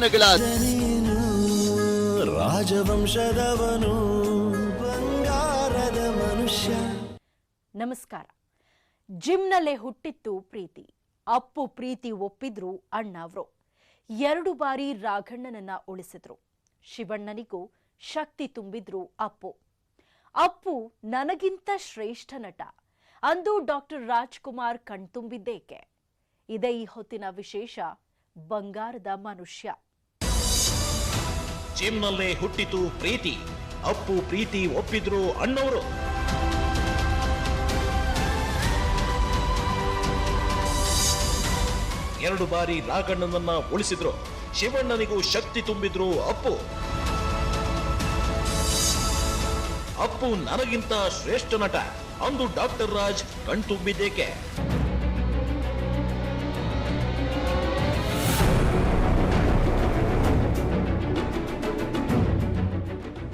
ನೀನು ರಾಜವಂಶದವನು ಬಂಗಾರದ ಮನುಷ್ಯ. ನಮಸ್ಕಾರ. ಜಿಮ್ನಲ್ಲೇ ಹುಟ್ಟಿತ್ತು ಪ್ರೀತಿ. ಅಪ್ಪು ಪ್ರೀತಿ ಒಪ್ಪಿದ್ರು ಅಣ್ಣಾವ್ರು. 2 ಬಾರಿ ರಾಘಣ್ಣನನ್ನ ಉಳಿಸಿದ್ರು. ಶಿವಣ್ಣನಿಗೂ ಶಕ್ತಿ ತುಂಬಿದ್ರು ಅಪ್ಪು. ಅಪ್ಪು ನನಗಿಂತ ಶ್ರೇಷ್ಠ ನಟ ಅಂದು ಡಾಕ್ಟರ್ ರಾಜ್ಕುಮಾರ್ ಕಣ್ತುಂಬಿದ್ದೇಕೆ? ಇದೇ ಈ ಹೊತ್ತಿನ ವಿಶೇಷ. ಬಂಗಾರದ ಮನುಷ್ಯ. ಜಿಮ್ನಲ್ಲೇ ಹುಟ್ಟಿತು ಪ್ರೀತಿ. ಅಪ್ಪು ಪ್ರೀತಿ ಒಪ್ಪಿದ್ರು ಅಣ್ಣವರು. ಎರಡು ಬಾರಿ ರಾಘಣ್ಣನನ್ನ ಉಳಿಸಿದ್ರು. ಶಿವಣ್ಣನಿಗೂ ಶಕ್ತಿ ತುಂಬಿದ್ರು ಅಪ್ಪು. ಅಪ್ಪು ನನಗಿಂತ ಶ್ರೇಷ್ಠ ನಟ ಅಂದು ಡಾಕ್ಟರ್ ರಾಜ್ ಕಣ್ತುಂಬಿದ್ದೇಕೆ?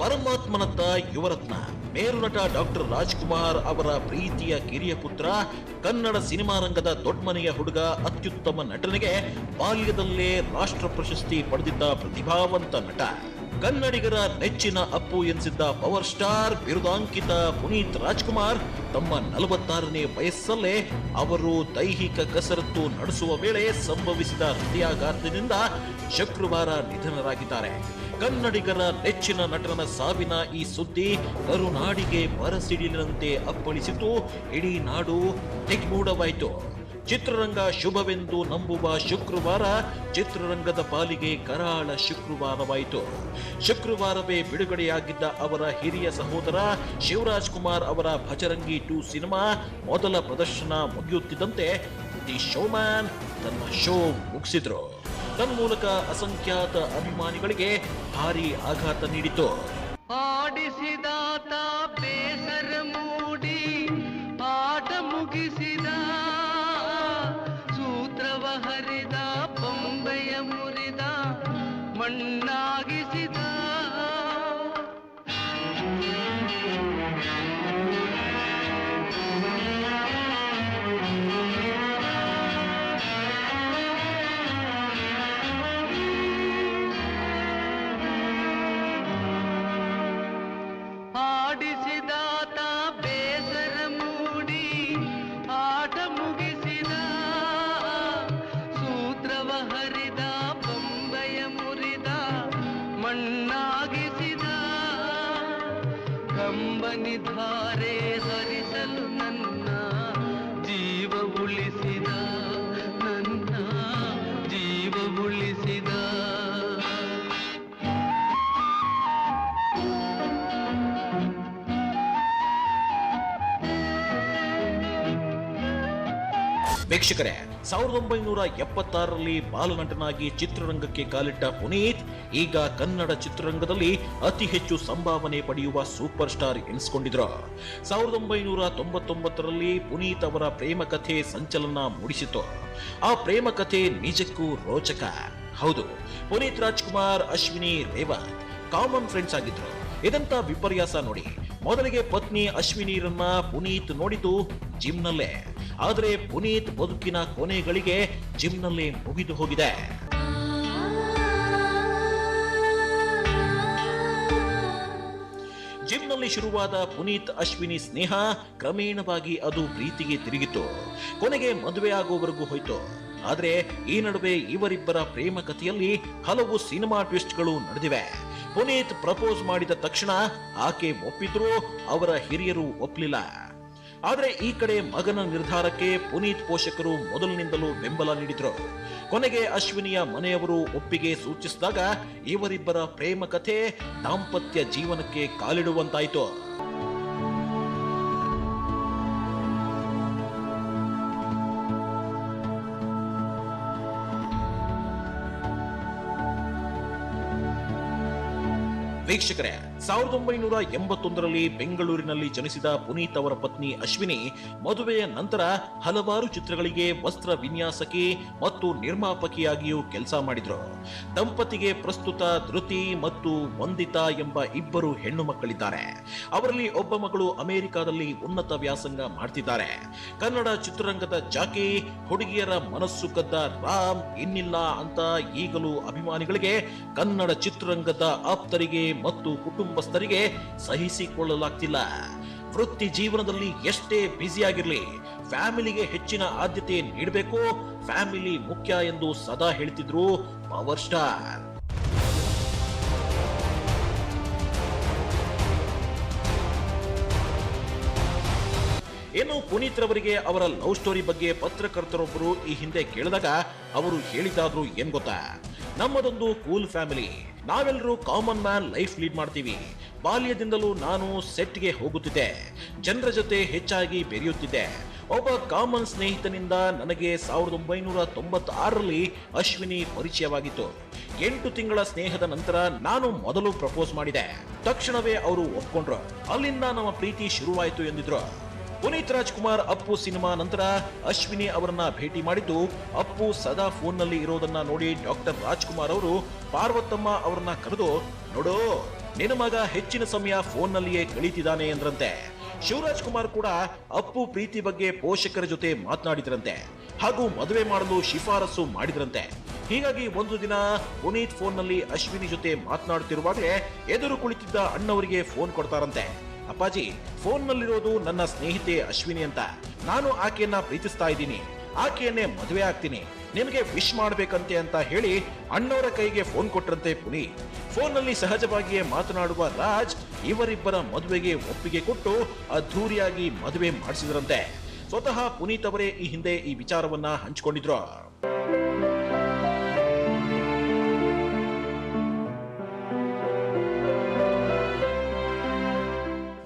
ಪರಮಾತ್ಮನತ್ತ ಯುವರತ್ನ ಮೇರುನಟ ಡಾಕ್ಟರ್ ರಾಜ್ಕುಮಾರ್ ಅವರ ಪ್ರೀತಿಯ ಕಿರಿಯ ಪುತ್ರ, ಕನ್ನಡ ಸಿನಿಮಾ ರಂಗದ ದೊಡ್ಡಮನೆಯ ಹುಡುಗ, ಅತ್ಯುತ್ತಮ ನಟನೆಗೆ ಬಾಲ್ಯದಲ್ಲೇ ರಾಷ್ಟ್ರ ಪ್ರಶಸ್ತಿ ಪಡೆದಿದ್ದ ಪ್ರತಿಭಾವಂತ ನಟ, ಕನ್ನಡಿಗರ ನೆಚ್ಚಿನ ಅಪ್ಪು ಎನಿಸಿದ್ದ ಪವರ್ ಸ್ಟಾರ್ ಬಿರುದಾಂಕಿತ ಪುನೀತ್ ರಾಜ್ಕುಮಾರ್ ತಮ್ಮ 46ನೇ ವಯಸ್ಸಲ್ಲೇ ಅವರು ದೈಹಿಕ ಕಸರತ್ತು ನಡೆಸುವ ವೇಳೆ ಸಂಭವಿಸಿದ ಹೃದಯಾಘಾತದಿಂದ ಶುಕ್ರವಾರ ನಿಧನರಾಗಿದ್ದಾರೆ. ಕನ್ನಡಿಗರ ನೆಚ್ಚಿನ ನಟನ ಸಾವಿನ ಈ ಸುದ್ದಿ ಕರುನಾಡಿಗೆ ಬರಸಿಡಿಲಿನಂತೆ ಅಪ್ಪಳಿಸಿತು. ಇಡೀ ನಾಡು ದಿಗ್ಮೂಢವಾಯಿತು. ಚಿತ್ರರಂಗ ಶುಭವೆಂದು ನಂಬುವ ಶುಕ್ರವಾರ ಚಿತ್ರರಂಗದ ಪಾಲಿಗೆ ಕರಾಳ ಶುಕ್ರವಾರವಾಯಿತು. ಶುಕ್ರವಾರವೇ ಬಿಡುಗಡೆಯಾಗಿದ್ದ ಅವರ ಹಿರಿಯ ಸಹೋದರ ಶಿವರಾಜ್ ಕುಮಾರ್ ಅವರ ಭಜರಂಗಿ 2 ಸಿನಿಮಾ ಮೊದಲ ಪ್ರದರ್ಶನ ಮುಗಿಯುತ್ತಿದ್ದಂತೆ ದಿ ಶೋಮ್ಯಾನ್ ತನ್ನ ಶೋ ಮುಗಿಸಿದ್ರು. ತನ್ಮೂಲಕ ಅಸಂಖ್ಯಾತ ಅಭಿಮಾನಿಗಳಿಗೆ ಭಾರೀ ಆಘಾತ ನೀಡಿತು. ಆಡಿಸಿದಾತ ಬೇಸರ ಮೂಡಿ ಆಟ ಮುಗಿಸಿದ, ಸೂತ್ರವ ಹರಿದ, ಬೊಂಬೆಯ ಮುರಿದ, ಮಣ್ಣಾಗಿಸಿದ. ಆಡಿಸಿದಾತ ಬೇಸರ ಮೂಡಿ ಆಟ ಮುಗಿಸಿದ, ಸೂತ್ರವ ಹರಿದ, ಬೊಂಬೆಯ ಮುರಿದ, ಮಣ್ಣಾಗಿಸಿದ. ಕಂಬನಿ ಧಾರೆ ಹರಿಸಲು ನನ್ನ ಜೀವ ಉಳಿಸಿದ, ನನ್ನ ಜೀವ ಉಳಿಸಿದ. ವೀಕ್ಷಕರೇ, 1976ರಲ್ಲಿ ಬಾಲನಟನಾಗಿ ಚಿತ್ರರಂಗಕ್ಕೆ ಕಾಲಿಟ್ಟ ಪುನೀತ್ ಈಗ ಕನ್ನಡ ಚಿತ್ರರಂಗದಲ್ಲಿ ಅತಿ ಹೆಚ್ಚು ಸಂಭಾವನೆ ಪಡೆಯುವ ಸೂಪರ್ ಸ್ಟಾರ್ ಎನಿಸಿಕೊಂಡಿದ್ರು. 1999ರಲ್ಲಿ ಪುನೀತ್ ಅವರ ಪ್ರೇಮ ಕಥೆ ಸಂಚಲನ ಮೂಡಿಸಿತು. ಆ ಪ್ರೇಮ ಕಥೆ ನಿಜಕ್ಕೂ ರೋಚಕ. ಹೌದು, ಪುನೀತ್ ರಾಜ್ಕುಮಾರ್, ಅಶ್ವಿನಿ ರೇವತ್ ಕಾಮನ್ ಫ್ರೆಂಡ್ಸ್ ಆಗಿದ್ರು. ಇದಂತ ವಿಪರ್ಯಾಸ ನೋಡಿ. ಮೊದಲಿಗೆ ಪತ್ನಿ ಅಶ್ವಿನಿರನ್ನ ಪುನೀತ್ ನೋಡಿತು ಜಿಮ್ನಲ್ಲೇ. ಆದರೆ ಪುನೀತ್ ಬದುಕಿನ ಕೊನೆಗಳಿಗೆ ಜಿಮ್ನಲ್ಲೇ ಮುಗಿದು ಹೋಗಿದೆ. ಜಿಮ್ನಲ್ಲಿ ಶುರುವಾದ ಪುನೀತ್ ಅಶ್ವಿನಿ ಸ್ನೇಹ ಕ್ರಮೇಣವಾಗಿ ಅದು ಪ್ರೀತಿಗೆ ತಿರುಗಿತು. ಕೊನೆಗೆ ಮದುವೆ ಆಗುವವರೆಗೂ ಹೋಯ್ತು. ಆದರೆ ಈ ನಡುವೆ ಇವರಿಬ್ಬರ ಪ್ರೇಮ ಕಥೆಯಲ್ಲಿ ಹಲವು ಸಿನಿಮಾ ಟ್ವಿಸ್ಟ್ಗಳು ನಡೆದಿವೆ. ಪುನೀತ್ ಪ್ರಪೋಸ್ ಮಾಡಿದ ತಕ್ಷಣ ಆಕೆ ಒಪ್ಪಿದ್ರು, ಅವರ ಹಿರಿಯರು ಒಪ್ಪಲಿಲ್ಲ. ಆದರೆ ಈ ಕಡೆ ಮಗನ ನಿರ್ಧಾರಕ್ಕೆ ಪುನೀತ್ ಪೋಷಕರು ಮೊದಲಿನಿಂದಲೂ ಬೆಂಬಲ ನೀಡಿದ್ರು. ಕೊನೆಗೆ ಅಶ್ವಿನಿಯ ಮನೆಯವರು ಒಪ್ಪಿಗೆ ಸೂಚಿಸಿದಾಗ ಇವರಿಬ್ಬರ ಪ್ರೇಮ ಕಥೆ ದಾಂಪತ್ಯ ಜೀವನಕ್ಕೆ ಕಾಲಿಡುವಂತಾಯಿತು. ವೀಕ್ಷಕರೇ, 1981ರಲ್ಲಿ ಬೆಂಗಳೂರಿನಲ್ಲಿ ಜನಿಸಿದ ಪುನೀತ್ ಅವರ ಪತ್ನಿ ಅಶ್ವಿನಿ ಮದುವೆಯ ನಂತರ ಹಲವಾರು ಚಿತ್ರಗಳಿಗೆ ವಸ್ತ್ರ ವಿನ್ಯಾಸಕಿ ಮತ್ತು ನಿರ್ಮಾಪಕಿಯಾಗಿಯೂ ಕೆಲಸ ಮಾಡಿದ್ರು. ದಂಪತಿಗೆ ಪ್ರಸ್ತುತ ಧೃತಿ ಮತ್ತು ವಂದಿತಾ ಎಂಬ ಇಬ್ಬರು ಹೆಣ್ಣು ಮಕ್ಕಳಿದ್ದಾರೆ. ಅವರಲ್ಲಿ ಒಬ್ಬ ಮಗಳು ಅಮೆರಿಕಾದಲ್ಲಿ ಉನ್ನತ ವ್ಯಾಸಂಗ ಮಾಡ್ತಿದ್ದಾರೆ. ಕನ್ನಡ ಚಿತ್ರರಂಗದ ಜಾಕಿ, ಹುಡುಗಿಯರ ಮನಸ್ಸು ಕದ್ದ ರಾಮ್ ಇನ್ನಿಲ್ಲ ಅಂತ ಈಗಲೂ ಅಭಿಮಾನಿಗಳಿಗೆ, ಕನ್ನಡ ಚಿತ್ರರಂಗದ ಆಪ್ತರಿಗೆ ಮತ್ತು ಕುಟುಂಬಸ್ಥರಿಗೆ ಸಹಿಸಿಕೊಳ್ಳಲಾಗ್ತಿಲ್ಲ. ವೃತ್ತಿ ಜೀವನದಲ್ಲಿ ಎಷ್ಟೇ ಬ್ಯುಸಿಯಾಗಿರ್ಲಿ, ಫ್ಯಾಮಿಲಿಗೆ ಹೆಚ್ಚಿನ ಆದ್ಯತೆ ನೀಡಬೇಕು, ಫ್ಯಾಮಿಲಿ ಮುಖ್ಯ ಎಂದು ಸದಾ ಹೇಳ್ತಿದ್ರು ಪವರ್ ಸ್ಟಾರ್. ಇನ್ನು ಪುನೀತ್ ರವರಿಗೆ ಅವರ ಲವ್ ಸ್ಟೋರಿ ಬಗ್ಗೆ ಪತ್ರಕರ್ತರೊಬ್ಬರು ಈ ಹಿಂದೆ ಕೇಳಿದಾಗ ಅವರು ಹೇಳಿದಾದ್ರು ಏನ್ ಗೊತ್ತಾ? ನಮ್ಮದೊಂದು ಕೂಲ್ ಫ್ಯಾಮಿಲಿ, ನಾವೆಲ್ಲರೂ ಕಾಮನ್ ಮ್ಯಾನ್ ಲೈಫ್ ಲೀಡ್ ಮಾಡ್ತೀವಿ. ಬಾಲ್ಯದಿಂದಲೂ ನಾನು ಸೆಟ್ಗೆ ಹೋಗುತ್ತಿದ್ದೆ, ಜನರ ಜೊತೆ ಹೆಚ್ಚಾಗಿ ಬೆರೆಯುತ್ತಿದ್ದೆ. ಒಬ್ಬ ಕಾಮನ್ ಸ್ನೇಹಿತನಿಂದ ನನಗೆ 1996ರಲ್ಲಿ ಅಶ್ವಿನಿ ಪರಿಚಯವಾಗಿತ್ತು. 8 ತಿಂಗಳ ಸ್ನೇಹದ ನಂತರ ನಾನು ಮೊದಲು ಪ್ರಪೋಸ್ ಮಾಡಿದೆ. ತಕ್ಷಣವೇ ಅವರು ಒಪ್ಕೊಂಡ್ರು. ಅಲ್ಲಿಂದ ನಮ್ಮ ಪ್ರೀತಿ ಶುರುವಾಯಿತು ಎಂದಿದ್ರು. ಪುನೀತ್ ರಾಜ್ಕುಮಾರ್ ಅಪ್ಪು ಸಿನಿಮಾ ನಂತರ ಅಶ್ವಿನಿ ಅವರನ್ನ ಭೇಟಿ ಮಾಡಿದ್ದು, ಅಪ್ಪು ಸದಾ ಫೋನ್ ನಲ್ಲಿ ಇರೋದನ್ನ ನೋಡಿ ಡಾಕ್ಟರ್ ರಾಜ್ಕುಮಾರ್ ಅವರು ಪಾರ್ವತಮ್ಮ ಅವರನ್ನ ಕರೆದು, ನೋಡು ನಿನ್ನ ಮಗ ಹೆಚ್ಚಿನ ಸಮಯ ಫೋನ್ ನಲ್ಲಿಯೇ ಕಳೀತಿದ್ದಾನೆ ಎಂದ್ರಂತೆ. ಶಿವರಾಜ್ ಕುಮಾರ್ ಕೂಡ ಅಪ್ಪು ಪ್ರೀತಿ ಬಗ್ಗೆ ಪೋಷಕರ ಜೊತೆ ಮಾತನಾಡಿದ್ರಂತೆ ಹಾಗೂ ಮದುವೆ ಮಾಡಲು ಶಿಫಾರಸು ಮಾಡಿದ್ರಂತೆ. ಹೀಗಾಗಿ ಒಂದು ದಿನ ಪುನೀತ್ ಫೋನ್ ನಲ್ಲಿ ಅಶ್ವಿನಿ ಜೊತೆ ಮಾತನಾಡುತ್ತಿರುವಾಗಲೇ ಎದುರು ಕುಳಿತಿದ್ದ ಅಣ್ಣವರಿಗೆ ಫೋನ್ ಕೊಡ್ತಾರಂತೆ. ಅಪ್ಪಾಜಿ, ಫೋನ್ ನಲ್ಲಿರೋದು ನನ್ನ ಸ್ನೇಹಿತೆ ಅಶ್ವಿನಿ ಅಂತ. ನಾನು ಆಕೆಯನ್ನ ಪ್ರೀತಿಸ್ತಾ ಇದ್ದೀನಿ, ಆಕೆಯನ್ನೇ ಮದುವೆ ಆಗ್ತೀನಿ, ನಿಮಗೆ ವಿಶ್ ಮಾಡ್ಬೇಕಂತೆ ಅಂತ ಹೇಳಿ ಅಣ್ಣವರ ಕೈಗೆ ಫೋನ್ ಕೊಟ್ರಂತೆ ಪುನೀತ್. ಫೋನ್ ನಲ್ಲಿ ಸಹಜವಾಗಿಯೇ ಮಾತನಾಡುವ ರಾಜ್ ಇವರಿಬ್ಬರ ಮದುವೆಗೆ ಒಪ್ಪಿಗೆ ಕೊಟ್ಟು ಅದ್ಧೂರಿಯಾಗಿ ಮದುವೆ ಮಾಡಿಸಿದ್ರಂತೆ. ಸ್ವತಃ ಪುನೀತ್ ಅವರೇ ಈ ಹಿಂದೆ ಈ ವಿಚಾರವನ್ನ ಹಂಚಿಕೊಂಡಿದ್ರು.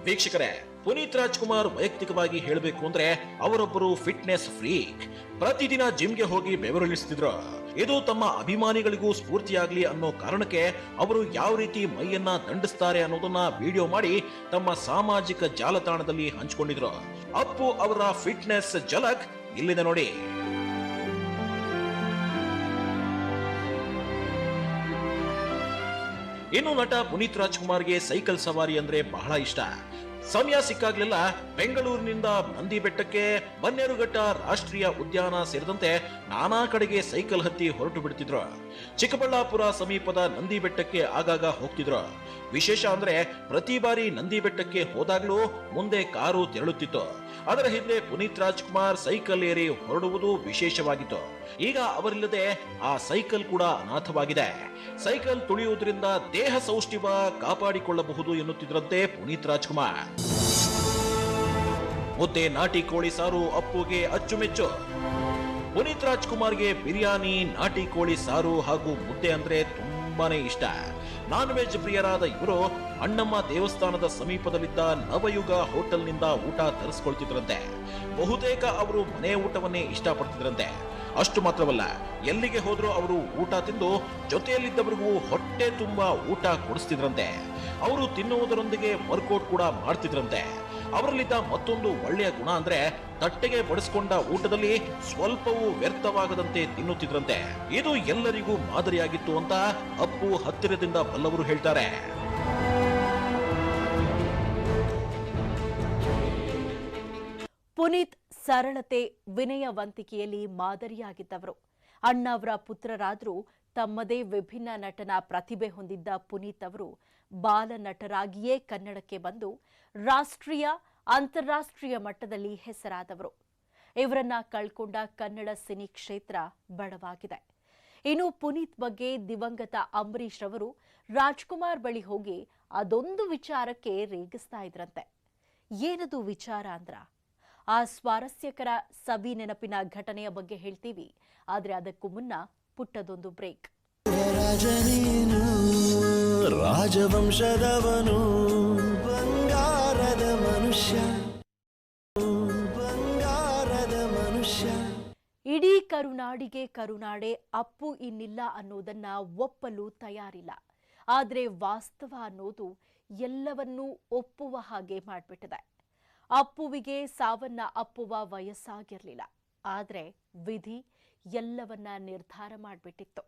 ವೀಕ್ಷಕರೇ, ಪುನೀತ್ ರಾಜ್ಕುಮಾರ್ ವೈಯಕ್ತಿಕವಾಗಿ ಹೇಳಬೇಕು ಅಂದ್ರೆ ಅವರೊಬ್ಬರು ಫಿಟ್ನೆಸ್ ಫ್ರೀಕ್. ಪ್ರತಿದಿನ ಜಿಮ್ಗೆ ಹೋಗಿ ಬೆವರಿಳಿಸ್ತಿದ್ರು. ಇದು ತಮ್ಮ ಅಭಿಮಾನಿಗಳಿಗೂ ಸ್ಫೂರ್ತಿಯಾಗ್ಲಿ ಅನ್ನೋ ಕಾರಣಕ್ಕೆ ಅವರು ಯಾವ ರೀತಿ ಮೈಯನ್ನ ದಂಡಿಸ್ತಾರೆ ಅನ್ನೋದನ್ನ ವಿಡಿಯೋ ಮಾಡಿ ತಮ್ಮ ಸಾಮಾಜಿಕ ಜಾಲತಾಣದಲ್ಲಿ ಹಂಚಿಕೊಂಡಿದ್ರು. ಅಪ್ಪು ಅವರ ಫಿಟ್ನೆಸ್ ಝಲಕ್ ಇಲ್ಲಿದೆ ನೋಡಿ. ಇನ್ನು ನಟ ಪುನೀತ್ ರಾಜ್ಕುಮಾರ್ಗೆ ಸೈಕಲ್ ಸವಾರಿ ಅಂದ್ರೆ ಬಹಳ ಇಷ್ಟ. ಸಮಯ ಸಿಕ್ಕಾಗ್ಲೆಲ್ಲ ಬೆಂಗಳೂರಿನಿಂದ ನಂದಿ ಬೆಟ್ಟಕ್ಕೆ, ಬನ್ನೇರುಘಟ್ಟ ರಾಷ್ಟ್ರೀಯ ಉದ್ಯಾನ ಸೇರಿದಂತೆ ನಾನಾ ಕಡೆಗೆ ಸೈಕಲ್ ಹತ್ತಿ ಹೊರಟು ಬಿಡ್ತಿದ್ರು. ಚಿಕ್ಕಬಳ್ಳಾಪುರ ಸಮೀಪದ ನಂದಿ ಬೆಟ್ಟಕ್ಕೆ ಆಗಾಗ ಹೋಗ್ತಿದ್ರು. ವಿಶೇಷ ಅಂದ್ರೆ ಪ್ರತಿ ಬಾರಿ ನಂದಿ ಬೆಟ್ಟಕ್ಕೆ ಹೋದಾಗ್ಲೂ ಮುಂದೆ ಕಾರು ತೆರಳುತ್ತಿತ್ತು. ಅದರ ಹಿಂದೆ ಪುನೀತ್ ರಾಜ್ಕುಮಾರ್ ಸೈಕಲ್ ಏರಿ ಹೊರಡುವುದು ವಿಶೇಷವಾಗಿತ್ತು. ಈಗ ಅವರಿಲ್ಲದೆ ಆ ಸೈಕಲ್ ಕೂಡ ಅನಾಥವಾಗಿದೆ. ಸೈಕಲ್ ತುಳಿಯುವುದರಿಂದ ದೇಹ ಸೌಷ್ಠಿವ ಕಾಪಾಡಿಕೊಳ್ಳಬಹುದು ಎನ್ನುತ್ತಿದ್ರಂತೆ ಪುನೀತ್ ರಾಜ್ಕುಮಾರ್. ಮುದ್ದೆ ನಾಟಿ ಕೋಳಿ ಸಾರು ಅಪ್ಪುಗೆ ಅಚ್ಚುಮೆಚ್ಚು. ಪುನೀತ್ ರಾಜ್ಕುಮಾರ್ಗೆ ಬಿರಿಯಾನಿ, ನಾಟಿ ಕೋಳಿ ಸಾರು ಹಾಗೂ ಮುದ್ದೆ ಅಂದ್ರೆ ತುಂಬಾನೇ ಇಷ್ಟ. ನಾನ್ ವೆಜ್ ಪ್ರಿಯರಾದ ಇವರು ಅಣ್ಣಮ್ಮ ದೇವಸ್ಥಾನದ ಸಮೀಪದಲ್ಲಿದ್ದ ನವಯುಗ ಹೋಟೆಲ್ನಿಂದ ಊಟ ತರಿಸ್ಕೊಳ್ತಿದ್ರಂತೆ. ಬಹುತೇಕ ಅವರು ಮನೆ ಊಟವನ್ನೇ ಇಷ್ಟಪಡ್ತಿದ್ರಂತೆ. ಅಷ್ಟು ಮಾತ್ರವಲ್ಲ, ಎಲ್ಲಿಗೆ ಹೋದ್ರೂ ಅವರು ಊಟ ತಿಂದು ಜೊತೆಯಲ್ಲಿದ್ದವರಿಗೂ ಹೊಟ್ಟೆ ತುಂಬಾ ಊಟ ಕೊಡಿಸ್ತಿದ್ರಂತೆ. ಅವರು ತಿನ್ನುವುದರೊಂದಿಗೆ ವರ್ಕೌಟ್ ಕೂಡ ಮಾಡ್ತಿದ್ರಂತೆ. ಅವರಲ್ಲಿದ್ದ ಮತ್ತೊಂದು ಒಳ್ಳೆಯ ಗುಣ ಅಂದ್ರೆ ತಟ್ಟೆಗೆ ಬಡಿಸ್ಕೊಂಡ ಊಟದಲ್ಲಿ ಸ್ವಲ್ಪವೂ ವ್ಯರ್ಥವಾಗದಂತೆ ತಿನ್ನುತ್ತಿದ್ರಂತೆ. ಇದು ಎಲ್ಲರಿಗೂ ಮಾದರಿಯಾಗಿತ್ತು ಅಂತ ಅಪ್ಪು ಹತ್ತಿರದಿಂದ ಬಲ್ಲವರು ಹೇಳ್ತಾರೆ. ಪುನೀತ್ ಸರಳತೆ, ವಿನಯವಂತಿಕೆಯಲ್ಲಿ ಮಾದರಿಯಾಗಿದ್ದವರು. ಅಣ್ಣವರ ಪುತ್ರರಾದರೂ ತಮ್ಮದೇ ವಿಭಿನ್ನ ನಟನ ಪ್ರತಿಭೆ ಹೊಂದಿದ್ದ ಪುನೀತ್ ಅವರು ಬಾಲ ನಟರಾಗಿಯೇ ಕನ್ನಡಕ್ಕೆ ಬಂದು ರಾಷ್ಟ್ರೀಯ, ಅಂತಾರಾಷ್ಟ್ರೀಯ ಮಟ್ಟದಲ್ಲಿ ಹೆಸರಾದವರು. ಇವರನ್ನ ಕಳ್ಕೊಂಡ ಕನ್ನಡ ಸಿನಿ ಕ್ಷೇತ್ರ ಬಡವಾಗಿದೆ. ಇನ್ನು ಪುನೀತ್ ಬಗ್ಗೆ ದಿವಂಗತ ಅಂಬರೀಷ್ ರವರು ರಾಜ್ಕುಮಾರ್ ಬಳಿ ಹೋಗಿ ಅದೊಂದು ವಿಚಾರಕ್ಕೆ ರೇಗಿಸ್ತಾ ಇದ್ರಂತೆ. ಏನದು ವಿಚಾರ ಅಂದ್ರ, ಆ ಸ್ವಾರಸ್ಯಕರ ಸವಿ ನೆನಪಿನ ಘಟನೆಯ ಬಗ್ಗೆ ಹೇಳ್ತೀವಿ. ಆದ್ರೆ ಅದಕ್ಕೂ ಮುನ್ನ ಪುಟ್ಟದೊಂದು ಬ್ರೇಕ್. ರಾಜವಂಶದವನು, ಬಂಗಾರದ ಮನುಷ್ಯ, ಬಂಗಾರದ ಮನುಷ್ಯ. ಇಡೀ ಕರುನಾಡಿಗೆ ಕರುನಾಡೆ ಅಪ್ಪು ಇನ್ನಿಲ್ಲ ಅನ್ನೋದನ್ನ ಒಪ್ಪಲು ತಯಾರಿಲ್ಲ. ಆದರೆ ವಾಸ್ತವ ಅನ್ನೋದು ಎಲ್ಲವನ್ನೂ ಒಪ್ಪುವ ಹಾಗೆ ಮಾಡಿಬಿಟ್ಟಿದೆ. ಅಪ್ಪುವಿಗೆ ಸಾವನ್ನ ಅಪ್ಪುವ ವಯಸ್ಸಾಗಿರಲಿಲ್ಲ, ಆದರೆ ವಿಧಿ ಎಲ್ಲವನ್ನ ನಿರ್ಧಾರ ಮಾಡಿಬಿಟ್ಟಿತ್ತು.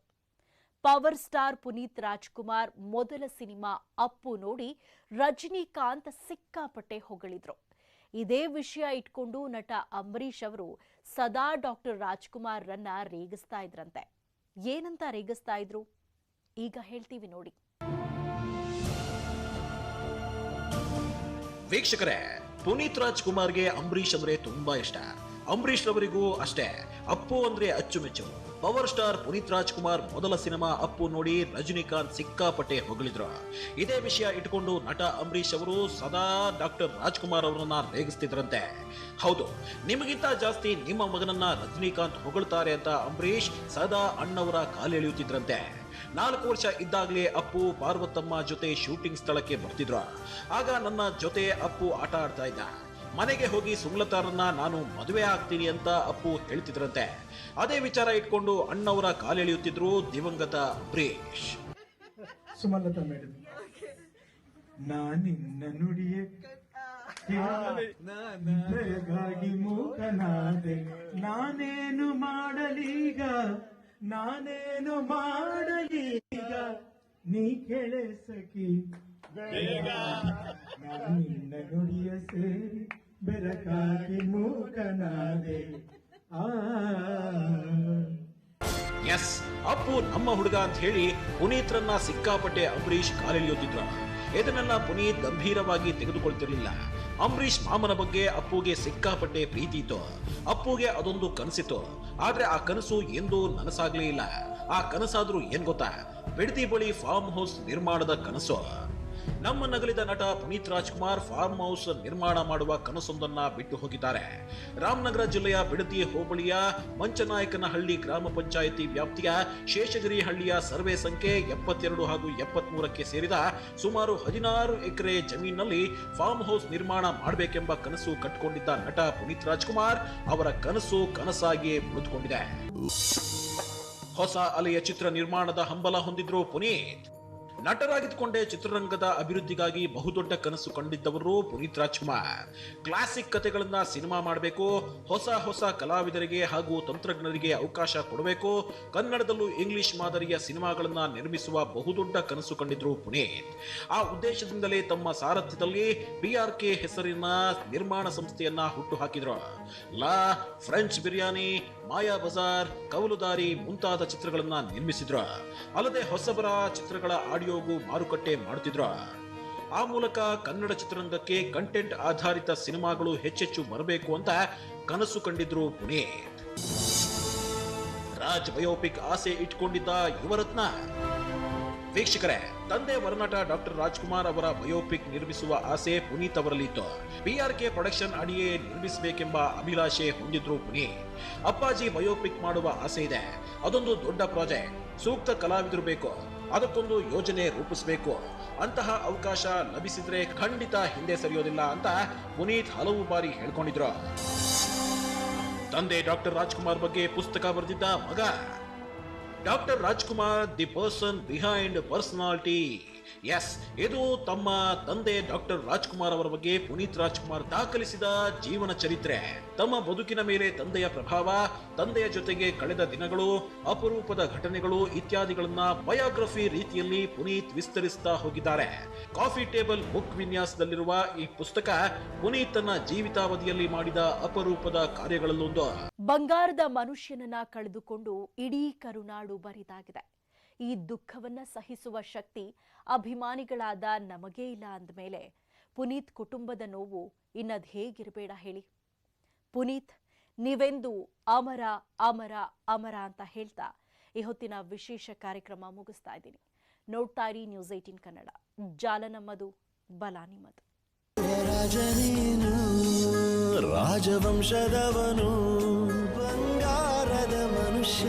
ಪವರ್ ಸ್ಟಾರ್ ಪುನೀತ್ ರಾಜ್ಕುಮಾರ್ ಮೊದಲ ಸಿನಿಮಾ ಅಪ್ಪು ನೋಡಿ ರಜನಿಕಾಂತ್ ಸಿಕ್ಕಾಪಟ್ಟೆ ಹೊಗಳಿದ್ರು. ಇದೇ ವಿಷಯ ಇಟ್ಕೊಂಡು ನಟ ಅಂಬರೀಷ್ ಅವರು ಸದಾ ಡಾಕ್ಟರ್ ರಾಜ್ಕುಮಾರ್ ರನ್ನ ರೇಗಿಸ್ತಾ ಇದ್ರಂತೆ. ಏನಂತ ರೇಗಿಸ್ತಾ ಇದ್ರು ಈಗ ಹೇಳ್ತೀವಿ ನೋಡಿ. ವೀಕ್ಷಕರೇ, ಪುನೀತ್ ರಾಜ್ಕುಮಾರ್ಗೆ ಅಂಬರೀಷ್ ಅಂದ್ರೆ ತುಂಬಾ ಇಷ್ಟ. ಅಂಬರೀಷ್ ರವರಿಗೂ ಅಷ್ಟೇ. ಅಪ್ಪು ಅಂದ್ರೆ ಅಚ್ಚುಮೆಚ್ಚು. ಪವರ್ ಸ್ಟಾರ್ ಪುನೀತ್ ರಾಜ್ಕುಮಾರ್ ಮೊದಲ ಸಿನಿಮಾ ಅಪ್ಪು ನೋಡಿ ರಜನಿಕಾಂತ್ ಸಿಕ್ಕಾಪಟ್ಟೆ ಹೊಗಳಿದ್ರು. ಇದೇ ವಿಷಯ ಇಟ್ಕೊಂಡು ನಟ ಅಂಬರೀಷ್ ಅವರು ಸದಾ ಡಾಕ್ಟರ್ ರಾಜ್ಕುಮಾರ್ ಅವರನ್ನ ರೇಗಿಸ್ತಿದ್ರಂತೆ. ಹೌದು, ನಿಮಗಿಂತ ಜಾಸ್ತಿ ನಿಮ್ಮ ಮಗನನ್ನ ರಜನಿಕಾಂತ್ ಹೊಗಳ್ತಾರೆ ಅಂತ ಅಂಬರೀಷ್ ಸದಾ ಅಣ್ಣವರ ಕಾಲೆಳೆಯುತ್ತಿದ್ರಂತೆ. 4 ವರ್ಷ ಇದ್ದಾಗಲೇ ಅಪ್ಪು ಪಾರ್ವತಮ್ಮ ಜೊತೆ ಶೂಟಿಂಗ್ ಸ್ಥಳಕ್ಕೆ ಬರ್ತಿದ್ರು. ಆಗ ನನ್ನ ಜೊತೆ ಅಪ್ಪು ಆಟ ಆಡ್ತಾ ಇದ್ದ. ಮನೆಗೆ ಹೋಗಿ ಸುಮಲತಾರನ್ನ ನಾನು ಮದುವೆ ಆಗ್ತೀನಿ ಅಂತ ಅಪ್ಪು ಹೇಳ್ತಿದ್ರಂತೆ. ಅದೇ ವಿಚಾರ ಇಟ್ಕೊಂಡು ಅಣ್ಣವರ ಕಾಲೆಳೆಯುತ್ತಿದ್ರು ದಿವಂಗತ ಅಂಬರೀಷ್. ಸುಮಲತಾ ಮೇಡಮ್, ನಾನಿನ್ನ ನುಡಿಯ ಗಾಗಿ ಮೂಕನಾದೆ, ನಾನೇನು ಮಾಡಲೀಗ ನೀ ಕೆಳೆ ಸಖಿ, ನಾನಿನ್ನ ನುಡಿಯ ಸೇರಿ ಬೆರಕಾಗಿ ಮೂಕನಾದೆ. ಎಸ್, ಅಪ್ಪು ನಮ್ಮ ಹುಡುಗ ಅಂತ ಹೇಳಿ ಪುನೀತ್ರನ್ನ ಸಿಕ್ಕಾಪಟ್ಟೆ ಅಂಬರೀಷ್ ಕಾಲೆಳೆಯುತ್ತಿದ್ರು. ಇದನ್ನೆಲ್ಲ ಪುನೀತ್ ಗಂಭೀರವಾಗಿ ತೆಗೆದುಕೊಳ್ತಿರ್ಲಿಲ್ಲ. ಅಂಬರೀಷ್ ಮಾಮನ ಬಗ್ಗೆ ಅಪ್ಪುಗೆ ಸಿಕ್ಕಾಪಟ್ಟೆ ಪ್ರೀತಿ ಇತ್ತು. ಅಪ್ಪುಗೆ ಅದೊಂದು ಕನಸಿತ್ತು. ಆದ್ರೆ ಆ ಕನಸು ಎಂದೂ ನನಸಾಗ್ಲೇ ಇಲ್ಲ. ಆ ಕನಸಾದ್ರೂ ಏನ್ ಗೊತ್ತಾ? ಬಿಡದಿ ಬಳಿ ಫಾರ್ಮ್ ಹೌಸ್ ನಿರ್ಮಾಣದ ಕನಸು. ನಮ್ಮ ನಗಲಿದ ನಟ ಪುನೀತ್ ರಾಜ್ಕುಮಾರ್ ಫಾರ್ಮ್ ಹೌಸ್ ನಿರ್ಮಾಣ ಮಾಡುವ ಕನಸೊಂದನ್ನ ಬಿಟ್ಟು ಹೋಗಿದ್ದಾರೆ. ರಾಮನಗರ ಜಿಲ್ಲೆಯ ಬಿಡದಿ ಹೋಬಳಿಯ ಮಂಚನಾಯಕನಹಳ್ಳಿ ಗ್ರಾಮ ಪಂಚಾಯಿತಿ ವ್ಯಾಪ್ತಿಯ ಶೇಷಗಿರಿ ಹಳ್ಳಿಯ ಸರ್ವೆ ಸಂಖ್ಯೆ 72 ಹಾಗೂ 73ಕ್ಕೆ ಸೇರಿದ ಸುಮಾರು 16 ಎಕರೆ ಜಮೀನಿನಲ್ಲಿ ಫಾರ್ಮ್ ಹೌಸ್ ನಿರ್ಮಾಣ ಮಾಡಬೇಕೆಂಬ ಕನಸು ಕಟ್ಟಿಕೊಂಡಿದ್ದ ನಟ ಪುನೀತ್ ರಾಜ್ಕುಮಾರ್ ಅವರ ಕನಸು ಕನಸಾಗಿಯೇ ಉಳಿದುಕೊಂಡಿದೆ. ಹೊಸ ಅಲೆಯ ಚಿತ್ರ ನಿರ್ಮಾಣದ ಹಂಬಲ ಹೊಂದಿದ್ರು ಪುನೀತ್. ನಟರಾಗಿದ್ದುಕೊಂಡೇ ಚಿತ್ರರಂಗದ ಅಭಿವೃದ್ಧಿಗಾಗಿ ಬಹುದೊಡ್ಡ ಕನಸು ಕಂಡಿದ್ದವರು ಪುನೀತ್ ರಾಜ್ಕುಮಾರ್. ಕ್ಲಾಸಿಕ್ ಕಥೆಗಳನ್ನ ಸಿನಿಮಾ ಮಾಡಬೇಕು, ಹೊಸ ಕಲಾವಿದರಿಗೆ ಹಾಗೂ ತಂತ್ರಜ್ಞರಿಗೆ ಅವಕಾಶ ಕೊಡಬೇಕು, ಕನ್ನಡದಲ್ಲೂ ಇಂಗ್ಲಿಷ್ ಮಾದರಿಯ ಸಿನಿಮಾಗಳನ್ನ ನಿರ್ಮಿಸುವ ಬಹುದೊಡ್ಡ ಕನಸು ಕಂಡಿದ್ರು ಪುನೀತ್. ಆ ಉದ್ದೇಶದಿಂದಲೇ ತಮ್ಮ ಸಾರಥ್ಯದಲ್ಲಿ PRK ಹೆಸರಿನ ನಿರ್ಮಾಣ ಸಂಸ್ಥೆಯನ್ನ ಹುಟ್ಟುಹಾಕಿದ್ರು. ಲಾ, ಫ್ರೆಂಚ್ ಬಿರಿಯಾನಿ, ಮಾಯಾ ಬಜಾರ್, ಕವಲುದಾರಿ ಮುಂತಾದ ಚಿತ್ರಗಳನ್ನ ನಿರ್ಮಿಸಿದ್ರು. ಅಲ್ಲದೆ ಹೊಸಬರ ಚಿತ್ರಗಳ ಆಡಿಯೋಗೂ ಮಾರುಕಟ್ಟೆ ಮಾಡುತ್ತಿದ್ರು. ಆ ಮೂಲಕ ಕನ್ನಡ ಚಿತ್ರರಂಗಕ್ಕೆ ಕಂಟೆಂಟ್ ಆಧಾರಿತ ಸಿನಿಮಾಗಳು ಹೆಚ್ಚೆಚ್ಚು ಬರಬೇಕು ಅಂತ ಕನಸು ಕಂಡಿದ್ರು ಪುನೀತ್. ರಾಜ್ ಬಯೋಪಿಕ್ ಆಸೆ ಇಟ್ಕೊಂಡಿದ್ದ ಯುವರತ್ನ. ವೀಕ್ಷಕರೇ, ತಂದೆ ವರನಟ ಡಾಕ್ಟರ್ ರಾಜ್ಕುಮಾರ್ ಅವರ ಬಯೋಪಿಕ್ ನಿರ್ಮಿಸುವ ಆಸೆ ಪುನೀತ್ ಅವರಲ್ಲಿತ್ತು. PRK ಪ್ರೊಡಕ್ಷನ್ ಅಡಿಯೇ ನಿರ್ಮಿಸಬೇಕೆಂಬ ಅಭಿಲಾಷೆ ಹೊಂದಿದ್ರು ಪುನೀತ್. ಅಪ್ಪಾಜಿ ಬಯೋಪಿಕ್ ಮಾಡುವ ಆಸೆ ಇದೆ. ಅದೊಂದು ದೊಡ್ಡ ಪ್ರಾಜೆಕ್ಟ್. ಸೂಕ್ತ ಕಲಾವಿದರು ಬೇಕು. ಅದಕ್ಕೊಂದು ಯೋಜನೆ ರೂಪಿಸಬೇಕು. ಅಂತಹ ಅವಕಾಶ ಲಭಿಸಿದ್ರೆ ಖಂಡಿತ ಹಿಂದೆ ಸರಿಯೋದಿಲ್ಲ ಅಂತ ಪುನೀತ್ ಹಲವು ಬಾರಿ ಹೇಳ್ಕೊಂಡಿದ್ರು. ತಂದೆ ಡಾಕ್ಟರ್ ರಾಜ್ಕುಮಾರ್ ಬಗ್ಗೆ ಪುಸ್ತಕ ಬರೆದಿದ್ದ ಮಗ. Doctor Rajkumar, the person behind personality. Yes, ಇದು ತಮ್ಮ ತಂದೆ ಡಾಕ್ಟರ್ ರಾಜ್ಕುಮಾರ್ ಅವರ ಬಗ್ಗೆ ಪುನೀತ್ ರಾಜ್ಕುಮಾರ್ ದಾಖಲಿಸಿದ ಜೀವನ ಚರಿತ್ರೆ. ತಮ್ಮ ಬದುಕಿನ ಮೇಲೆ ತಂದೆಯ ಪ್ರಭಾವ, ತಂದೆಯ ಜೊತೆಗೆ ಕಳೆದ ದಿನಗಳು, ಅಪರೂಪದ ಘಟನೆಗಳು ಇತ್ಯಾದಿಗಳನ್ನ ಬಯೋಗ್ರಫಿ ರೀತಿಯಲ್ಲಿ ಪುನೀತ್ ವಿಸ್ತರಿಸ್ತಾ ಹೋಗಿದ್ದಾರೆ. ಕಾಫಿ ಟೇಬಲ್ ಬುಕ್ ವಿನ್ಯಾಸದಲ್ಲಿರುವ ಈ ಪುಸ್ತಕ ಪುನೀತ್ ತನ್ನ ಜೀವಿತಾವಧಿಯಲ್ಲಿ ಮಾಡಿದ ಅಪರೂಪದ ಕಾರ್ಯಗಳಲ್ಲೊಂದು. ಬಂಗಾರದ ಮನುಷ್ಯನನ್ನ ಕಳೆದುಕೊಂಡು ಇಡೀ ಕರುನಾಡು ಬರಿದಾಗಿದೆ. ಈ ದುಃಖವನ್ನ ಸಹಿಸುವ ಶಕ್ತಿ ಅಭಿಮಾನಿಗಳಾದ ನಮಗೇ ಇಲ್ಲ ಅಂದಮೇಲೆ ಪುನೀತ್ ಕುಟುಂಬದ ನೋವು ಇನ್ನದ್ ಹೇಗಿರಬೇಡ ಹೇಳಿ. ಪುನೀತ್, ನೀವೆಂದು ಅಮರ ಅಮರ ಅಮರ ಅಂತ ಹೇಳ್ತಾ ಈ ಹೊತ್ತಿನ ವಿಶೇಷ ಕಾರ್ಯಕ್ರಮ ಮುಗಿಸ್ತಾ ಇದ್ದೀನಿ. ನೋಡ್ತಾ ಇರಿ ನ್ಯೂಸ್ 18 ಕನ್ನಡ. ಜಾಲ ನಮ್ಮದು, ಬಲ ನಿಮ್ಮದು. ರಾಜನೀನು ರಾಜವಂಶದವನು, ಬಂಗಾರದ ಮನುಷ್ಯ.